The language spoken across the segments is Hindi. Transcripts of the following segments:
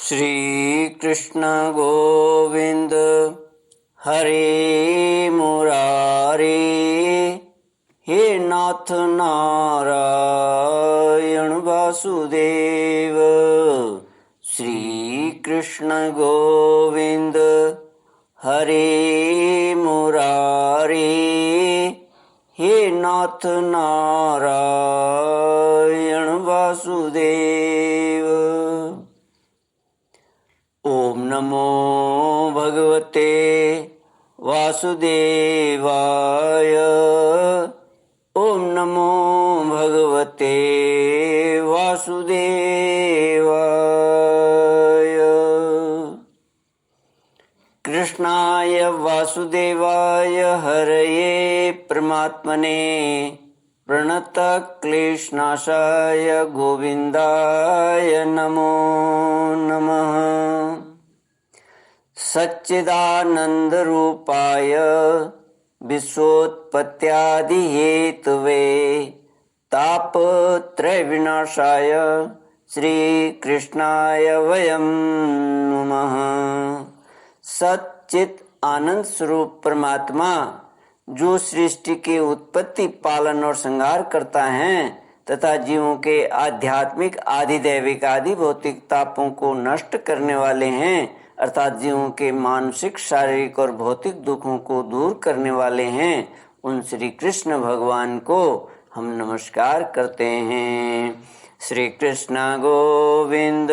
श्री कृष्ण गोविंद हरे मुरारे, हे नाथ नारायण वासुदेव। श्री कृष्ण गोविंद हरे मुरारे, हे नाथ नारायण वासुदेव। ओम नमो भगवते वासुदेवाय। ओम नमो भगवते वासुदेवाय। कृष्णाय वासुदेवाय हरये परमात्मने प्रणतक्लेशनाशाय गोविन्दाय नमो नमः। सच्चिदानन्दरूपाय विश्वोत्पत्त्यादिहेतवे तापत्रयविनाशाय श्रीकृष्णाय वयं नमः। सच्चित आनंद स्वरूप परमात्मा जो सृष्टि के उत्पत्ति, पालन और संहार करता है तथा जीवों के आध्यात्मिक, आधिदैविक, आदि भौतिक तापों को नष्ट करने वाले हैं, अर्थात जीवों के मानसिक, शारीरिक और भौतिक दुखों को दूर करने वाले हैं, उन श्री कृष्ण भगवान को हम नमस्कार करते हैं। श्री कृष्ण गोविंद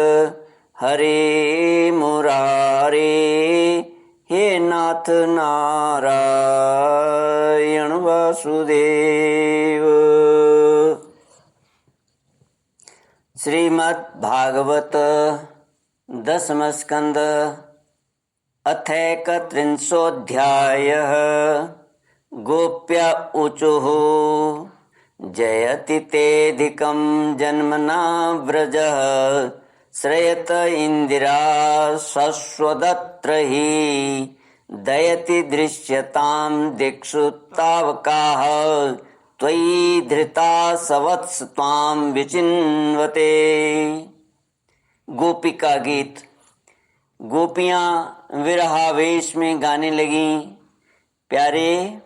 हरे मुरारे, हे नाथ नारायण वासुदेव। श्रीमद् भागवत दशम स्कंद अथैकत्रिंशोऽध्यायः। गोप्य ऊचुः जयति तेऽधिकं जन्मना व्रजः, श्रयत इंदिरा शश्वदत्र हि, दयति दृश्यतां दिक्षु तावकाः, त्वयि धृता सवत्स त्वां विचिन्वते। गोपिका गीत। गोपियां विरहावेश में गाने लगी, प्यारे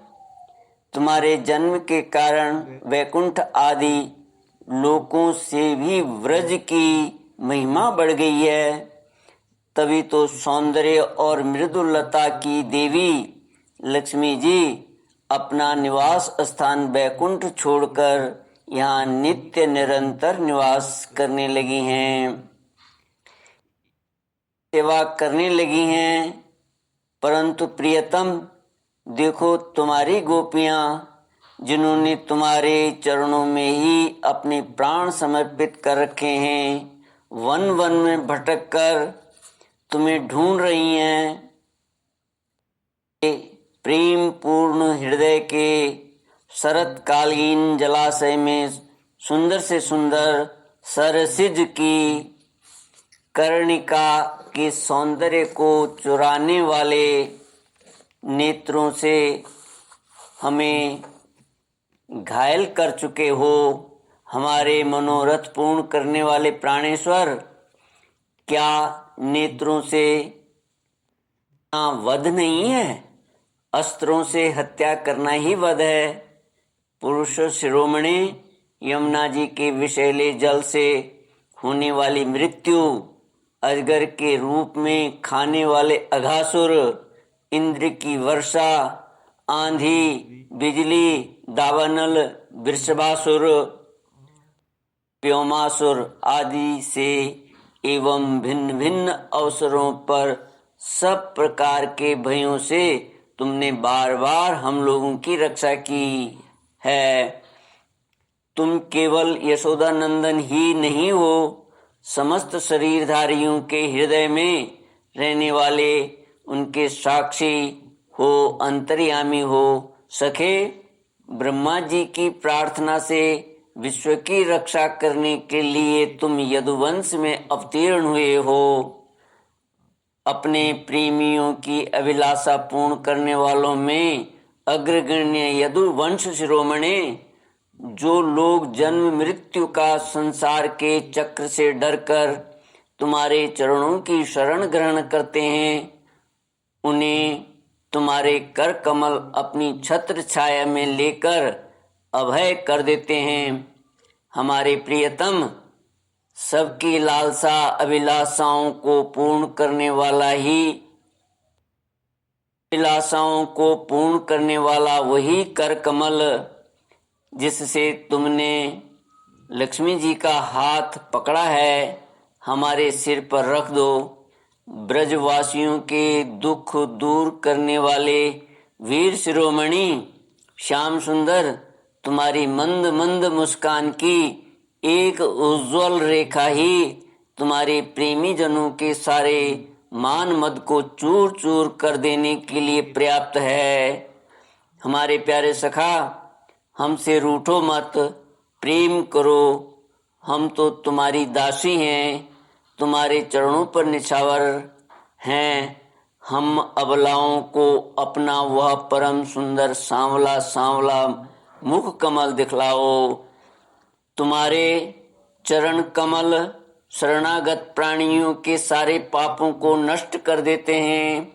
तुम्हारे जन्म के कारण वैकुंठ आदि लोकों से भी व्रज की महिमा बढ़ गई है। तभी तो सौंदर्य और मृदुलता की देवी लक्ष्मी जी अपना निवास स्थान वैकुंठ छोड़कर यहाँ नित्य निरंतर निवास करने लगी हैं, सेवा करने लगी हैं। परंतु प्रियतम, देखो तुम्हारी गोपियां जिन्होंने तुम्हारे चरणों में ही अपने प्राण समर्पित कर रखे हैं, वन वन में भटक कर तुम्हें ढूंढ रही हैं। प्रेम पूर्ण हृदय के शरतकालीन जलाशय में सुंदर से सुंदर सरसिज की कर्णिका के सौंदर्य को चुराने वाले नेत्रों से हमें घायल कर चुके हो। हमारे मनोरथ पूर्ण करने वाले प्राणेश्वर, क्या नेत्रों से वध नहीं है? अस्त्रों से हत्या करना ही वध है। पुरुष शिरोमणि, यमुना जी के विषैले जल से होने वाली मृत्यु, अजगर के रूप में खाने वाले अघासुर, इंद्र की वर्षा, आंधी, बिजली, दावानल, वृषभासुर, व्योमासुर आदि से एवं भिन्न भिन्न अवसरों पर सब प्रकार के भयों से तुमने बार बार हम लोगों की रक्षा की है। तुम केवल यशोदा नंदन ही नहीं हो, समस्त शरीरधारियों के हृदय में रहने वाले उनके साक्षी हो, अंतर्यामी हो। सखे, ब्रह्मा जी की प्रार्थना से विश्व की रक्षा करने के लिए तुम यदुवंश में अवतीर्ण हुए हो। अपने प्रेमियों की अभिलाषा पूर्ण करने वालों में अग्रगण्य यदुवंश शिरोमणि, जो लोग जन्म मृत्यु का संसार के चक्र से डरकर तुम्हारे चरणों की शरण ग्रहण करते हैं, उन्हें तुम्हारे कर कमल अपनी छत्र छाया में लेकर अभय कर देते हैं। हमारे प्रियतम, सबकी लालसा अभिलाषाओं को पूर्ण करने वाला ही अभिलाषाओं को पूर्ण करने वाला वही कर कमल जिससे तुमने लक्ष्मी जी का हाथ पकड़ा है, हमारे सिर पर रख दो। ब्रजवासियों के दुख दूर करने वाले वीर शिरोमणि श्याम सुंदर, तुम्हारी मंद मंद मुस्कान की एक उज्जवल रेखा ही तुम्हारे प्रेमी जनों के सारे मान मद को चूर चूर कर देने के लिए पर्याप्त है। हमारे प्यारे सखा, हमसे रूठो मत, प्रेम करो। हम तो तुम्हारी दासी हैं, तुम्हारे चरणों पर निछावर हैं। हम अबलाओं को अपना वह परम सुंदर सांवला सांवला मुख कमल दिखलाओ। तुम्हारे चरण कमल शरणागत प्राणियों के सारे पापों को नष्ट कर देते हैं।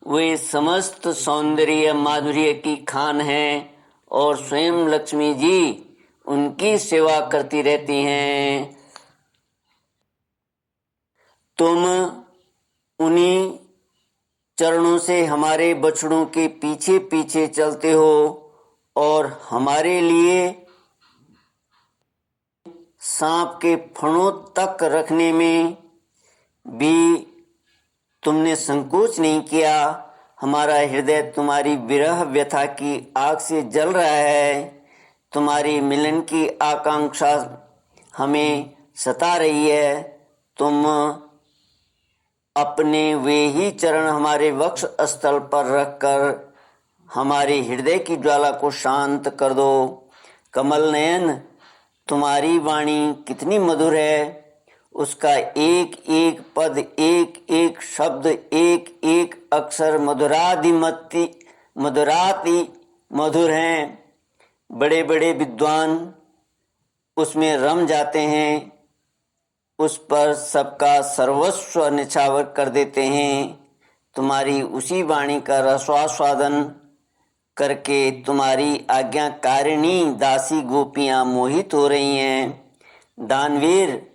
वे समस्त सौंदर्य माधुर्य की खान हैं और स्वयं लक्ष्मी जी उनकी सेवा करती रहती हैं। तुम उन्हीं चरणों से हमारे बछड़ों के पीछे पीछे चलते हो और हमारे लिए सांप के फणों तक रखने में भी तुमने संकोच नहीं किया। हमारा हृदय तुम्हारी विरह व्यथा की आग से जल रहा है। तुम्हारी मिलन की आकांक्षा हमें सता रही है। तुम अपने वे ही चरण हमारे वक्ष स्थल पर रखकर हमारे हृदय की ज्वाला को शांत कर दो। कमल नयन, तुम्हारी वाणी कितनी मधुर है। उसका एक एक पद, एक एक शब्द, एक एक अक्षर मधुराति मधुर हैं। बड़े बड़े विद्वान उसमें रम जाते हैं, उस पर सबका सर्वस्व निछावर कर देते हैं। तुम्हारी उसी वाणी का रसास्वादन करके तुम्हारी आज्ञाकारिणी दासी गोपियां मोहित हो रही हैं। दानवीर,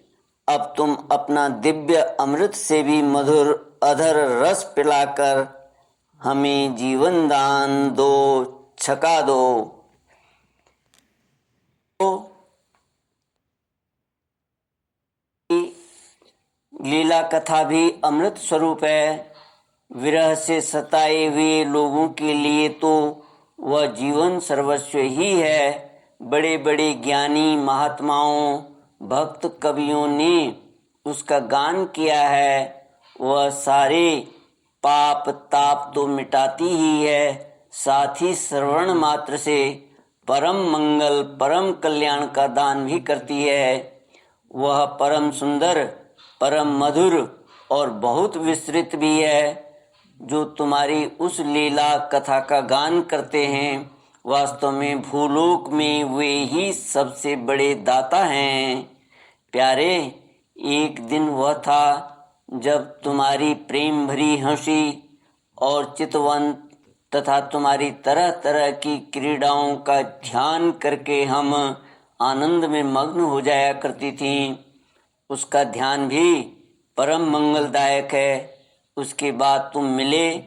अब तुम अपना दिव्य अमृत से भी मधुर अधर रस पिलाकर हमें जीवन दान दो, छका दो। लीला कथा भी अमृत स्वरूप है। विरह से सताए हुए लोगों के लिए तो वह जीवन सर्वस्व ही है। बड़े बड़े ज्ञानी महात्माओं, भक्त कवियों ने उसका गान किया है। वह सारे पाप ताप तो मिटाती ही है, साथ ही श्रवण मात्र से परम मंगल परम कल्याण का दान भी करती है। वह परम सुंदर, परम मधुर और बहुत विस्तृत भी है। जो तुम्हारी उस लीला कथा का गान करते हैं, वास्तव में भूलोक में वे ही सबसे बड़े दाता हैं। प्यारे, एक दिन वह था जब तुम्हारी प्रेम भरी हंसी और चितवन तथा तुम्हारी तरह तरह की क्रीड़ाओं का ध्यान करके हम आनंद में मग्न हो जाया करती थीं। उसका ध्यान भी परम मंगलदायक है। उसके बाद तुम मिले,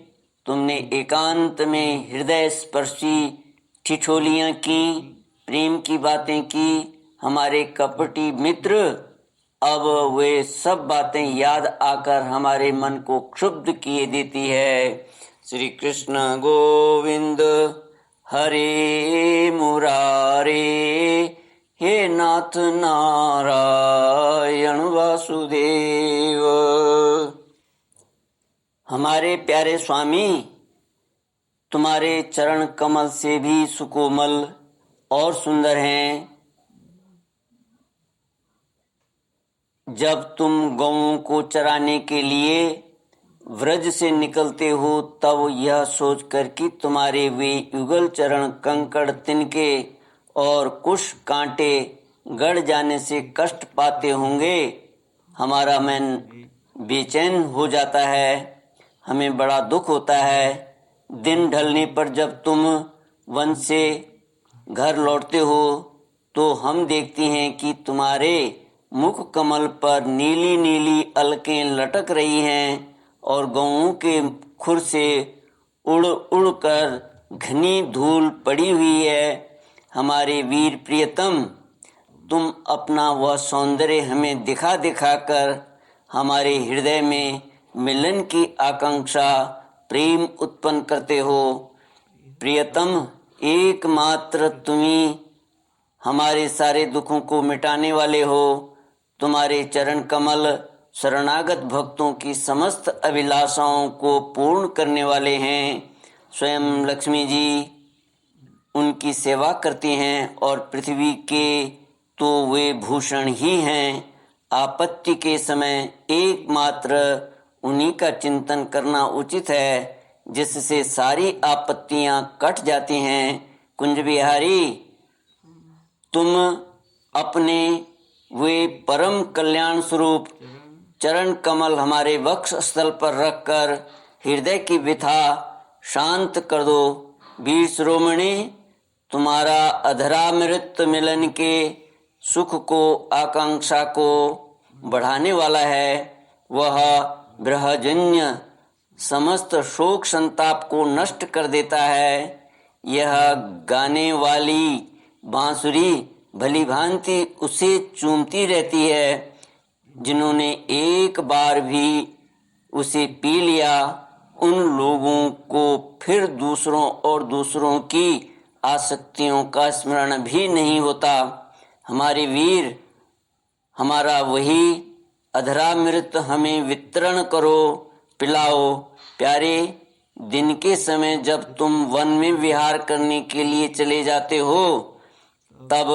तुमने एकांत में हृदय स्पर्शी ठिठोलियाँ की, प्रेम की बातें की। हमारे कपटी मित्र, अब वे सब बातें याद आकर हमारे मन को क्षुब्ध किए देती है। श्री कृष्ण गोविंद हरे मुरारे, हे नाथ नारायण वासुदेव। हमारे प्यारे स्वामी, तुम्हारे चरण कमल से भी सुकोमल और सुंदर हैं। जब तुम गौओं को चराने के लिए व्रज से निकलते हो, तब यह सोचकर कि तुम्हारे वे युगल चरण कंकड़ तिनके और कुश कांटे गड़ जाने से कष्ट पाते होंगे, हमारा मन बेचैन हो जाता है, हमें बड़ा दुख होता है। दिन ढलने पर जब तुम वन से घर लौटते हो तो हम देखते हैं कि तुम्हारे मुख कमल पर नीली नीली अलकें लटक रही हैं और गौओं के खुर से उड़ उड़ कर घनी धूल पड़ी हुई है। हमारे वीर प्रियतम, तुम अपना वह सौंदर्य हमें दिखा दिखा कर हमारे हृदय में मिलन की आकांक्षा, प्रेम उत्पन्न करते हो। प्रियतम, एकमात्र तुम्ही हमारे सारे दुखों को मिटाने वाले हो। तुम्हारे चरण कमल शरणागत भक्तों की समस्त अभिलाषाओं को पूर्ण करने वाले हैं। स्वयं लक्ष्मी जी उनकी सेवा करती हैं और पृथ्वी के तो वे भूषण ही हैं। आपत्ति के समय एकमात्र उन्हीं का चिंतन करना उचित है, जिससे सारी आपत्तियां कट जाती हैं। कुंज बिहारी, तुम अपने वे परम कल्याण स्वरूप चरण कमल हमारे वक्ष स्थल पर रखकर हृदय की व्यथा शांत कर दो। वीर शिरोमणि, तुम्हारा अधरामृत मिलन के सुख को, आकांक्षा को बढ़ाने वाला है। वह ब्रहजन्य समस्त शोक संताप को नष्ट कर देता है। यह गाने वाली बांसुरी भली भांति उसे चूमती रहती है। जिन्होंने एक बार भी उसे पी लिया, उन लोगों को फिर दूसरों और दूसरों की आसक्तियों का स्मरण भी नहीं होता। हमारे वीर, हमारा वही अधरामृत हमें वितरण करो, पिलाओ। प्यारे, दिन के समय जब तुम वन में विहार करने के लिए चले जाते हो, तब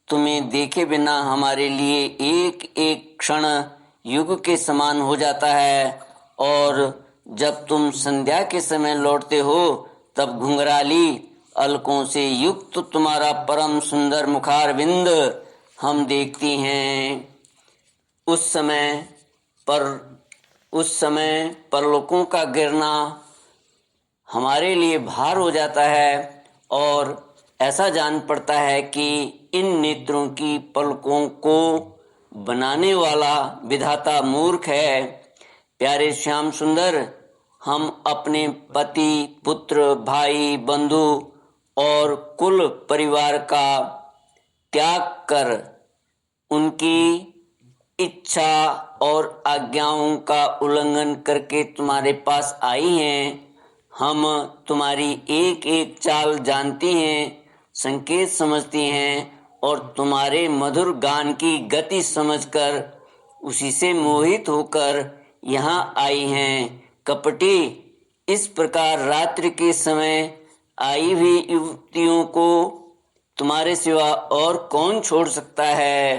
तुम्हें देखे बिना हमारे लिए एक एक क्षण युग के समान हो जाता है, और जब तुम संध्या के समय लौटते हो तब घुंघराली अलकों से युक्त तुम्हारा परम सुंदर मुखारविंद हम देखती हैं। उस समय परलोकों का गिरना हमारे लिए भार हो जाता है और ऐसा जान पड़ता है कि इन नेत्रों की पलकों को बनाने वाला विधाता मूर्ख है। प्यारे श्याम सुंदर, हम अपने पति, पुत्र, भाई, बंधु और कुल परिवार का त्याग कर उनकी इच्छा और आज्ञाओं का उल्लंघन करके तुम्हारे पास आई हैं। हम तुम्हारी एक एक चाल जानती हैं, संकेत समझती हैं और तुम्हारे मधुर गान की गति समझकर उसी से मोहित होकर यहाँ आई हैं। कपटी, इस प्रकार रात्रि के समय आई हुई युवतियों को तुम्हारे सिवा और कौन छोड़ सकता है।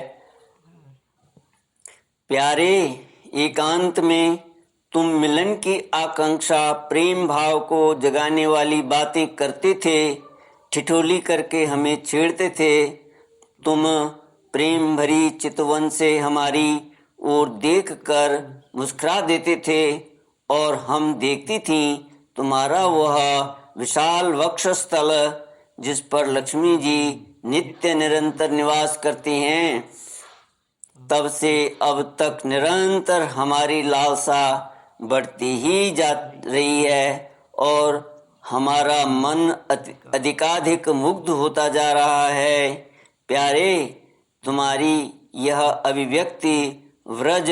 प्यारे, एकांत में तुम मिलन की आकांक्षा, प्रेम भाव को जगाने वाली बातें करते थे, ठिठोली करके हमें छेड़ते थे। तुम प्रेम भरी चितवन से हमारी ओर देख कर मुस्कुरा देते थे और हम देखती थीं तुम्हारा वह विशाल वक्षस्थल जिस पर लक्ष्मी जी नित्य निरंतर निवास करती हैं। तब से अब तक निरंतर हमारी लालसा बढ़ती ही जा रही है और हमारा मन अधिकाधिक मुग्ध होता जा रहा है। प्यारे, तुम्हारी यह अभिव्यक्ति व्रज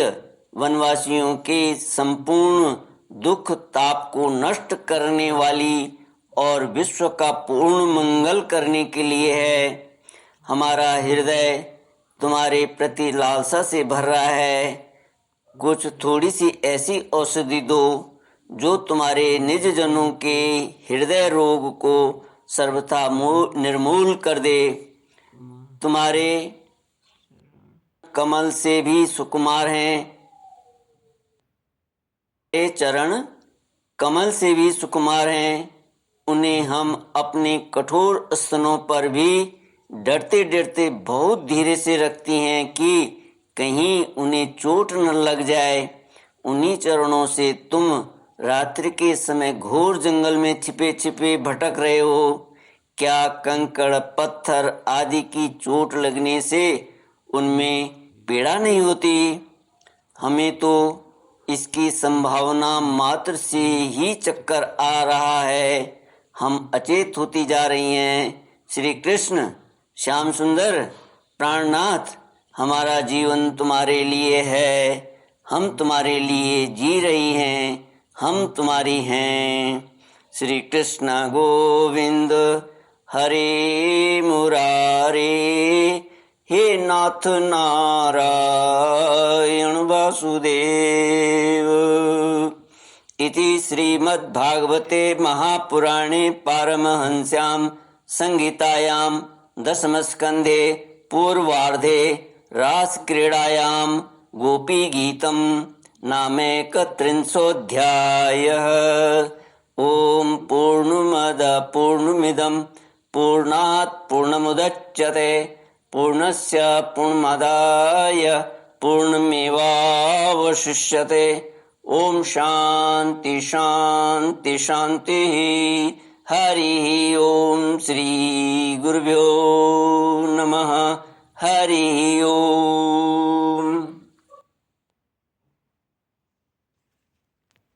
वनवासियों के संपूर्ण दुख ताप को नष्ट करने वाली और विश्व का पूर्ण मंगल करने के लिए है। हमारा हृदय तुम्हारे प्रति लालसा से भर रहा है। कुछ थोड़ी सी ऐसी औषधि दो जो तुम्हारे निज जनों के हृदय रोग को सर्वथा निर्मूल कर दे। तुम्हारे कमल से भी सुकुमार हैं, ये चरण कमल से भी सुकुमार हैं। उन्हें हम अपने कठोर स्तनों पर भी डरते डरते बहुत धीरे से रखती हैं कि कहीं उन्हें चोट न लग जाए। उन्हीं चरणों से तुम रात्रि के समय घोर जंगल में छिपे छिपे भटक रहे हो। क्या कंकड़ पत्थर आदि की चोट लगने से उनमें पीड़ा नहीं होती? हमें तो इसकी संभावना मात्र से ही चक्कर आ रहा है। हम अचेत होती जा रही हैं। श्री कृष्ण, श्याम सुंदर, प्राणनाथ, हमारा जीवन तुम्हारे लिए है। हम तुम्हारे लिए जी रही हैं। हम तुम्हारी हैं। श्री कृष्ण गोविंद हरे मुरारे, हे नाथ नारायण वासुदेव। इति श्रीमद्भागवते महापुराणे पारमहंस्यां संहितायां दशमस्कन्धे पूर्वार्धे रासक्रीडायां गोपीगीतं नामैकत्रिंशोऽध्यायः। ॐ पूर्णमदः पूर्णमिदं पूर्णात् पूर्णमुदच्यते पूर्णस्य पूर्णमादाय पूर्णमेवावशिष्यते। ओम शांति शांति शांति। हरि ओम। श्री गुरुभ्यो नमः। हरि